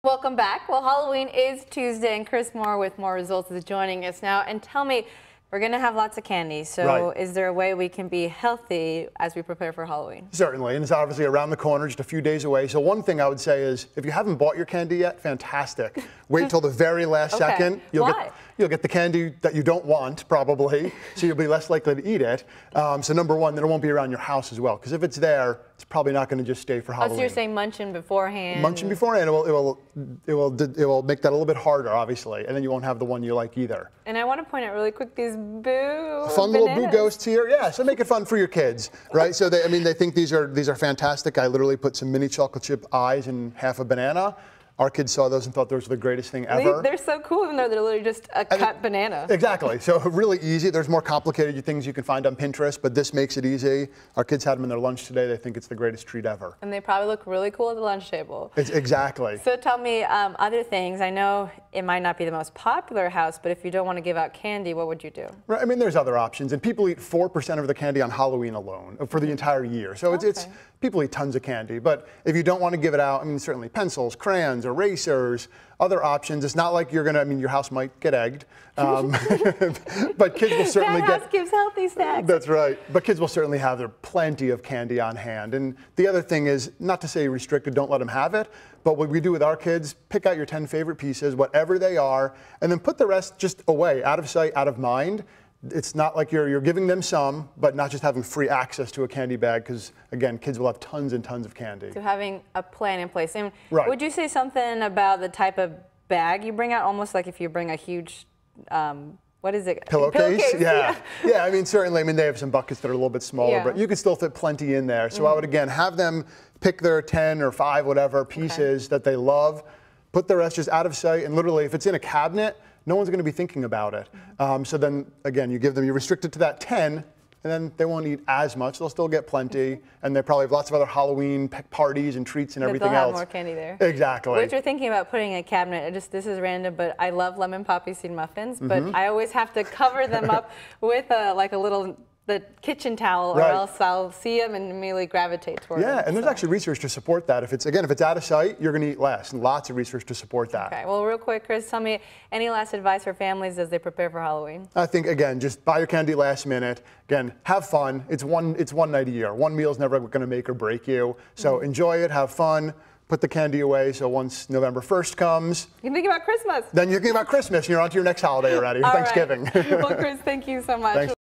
Welcome back. Well, Halloween is Tuesday, and Chris Moore with More Results is joining us now. And tell me, we're going to have lots of candy, so is there a way we can be healthy as we prepare for Halloween? Certainly, and it's obviously around the corner, just a few days away. So one thing I would say is, if you haven't bought your candy yet, fantastic. Wait till the very last second. You'll get the candy that you don't want, probably, so you'll be less likely to eat it. So number one, then it won't be around your house as well, because if it's there, it's probably not going to just stay for Halloween. So you're saying munching beforehand? Munching beforehand, it will make that a little bit harder, obviously, and then you won't have the one you like either. And I want to point out really quick these boo fun bananas. Little boo ghosts here, yeah. So make it fun for your kids, right? So they think these are fantastic. I literally put some mini chocolate chip eyes in half a banana. Our kids saw those and thought those were the greatest thing ever. They're so cool, even though they're literally just a cut banana. Exactly. So really easy. There's more complicated things you can find on Pinterest, but this makes it easy. Our kids had them in their lunch today. They think it's the greatest treat ever. And they probably look really cool at the lunch table. Exactly. So tell me other things. I know it might not be the most popular house, but if you don't want to give out candy, what would you do? Right. I mean, there's other options, and people eat 4% of the candy on Halloween alone for the entire year. So it's people eat tons of candy, but if you don't want to give it out, I mean, certainly pencils, crayons, erasers, other options. It's not like you're gonna, I mean, your house might get egged, but kids will certainly that house gives healthy snacks. That's right, but kids will certainly have plenty of candy on hand. And the other thing is, not to say restricted, don't let them have it, but what we do with our kids, pick out your 10 favorite pieces, whatever they are, and then put the rest just away, out of sight, out of mind. It's not like you're giving them some, but not just having free access to a candy bag, because again, kids will have tons and tons of candy. So having a plan in place. And would you say something about the type of bag you bring out, almost like if you bring a huge, what is it? Pillowcase? Yeah. Yeah, I mean, certainly, I mean, they have some buckets that are a little bit smaller, but you can still fit plenty in there. So I would, again, have them pick their 10 or 5, whatever pieces that they love, put the rest just out of sight, and literally, if it's in a cabinet, no one's going to be thinking about it. So then, again, you restrict it to that 10, and then they won't eat as much. They'll still get plenty, and they probably have lots of other Halloween parties and treats and everything else. They'll have more candy there. Exactly. What you're thinking about putting in a cabinet, this is random, but I love lemon poppy seed muffins, but I always have to cover them up with the kitchen towel, or else I'll see them and immediately gravitate toward them. Yeah, and there's actually research to support that. If it's out of sight, you're going to eat less, and lots of research to support that. Okay, well, real quick, Chris, tell me any last advice for families as they prepare for Halloween? I think, again, just buy your candy last minute. Again, have fun. It's one night a year. One meal is never going to make or break you. So enjoy it, have fun. Put the candy away, so once November 1st comes, you can think about Christmas. Then you're thinking about Christmas, and you're on to your next holiday already, Thanksgiving. Well, Chris, thank you so much. Thanks.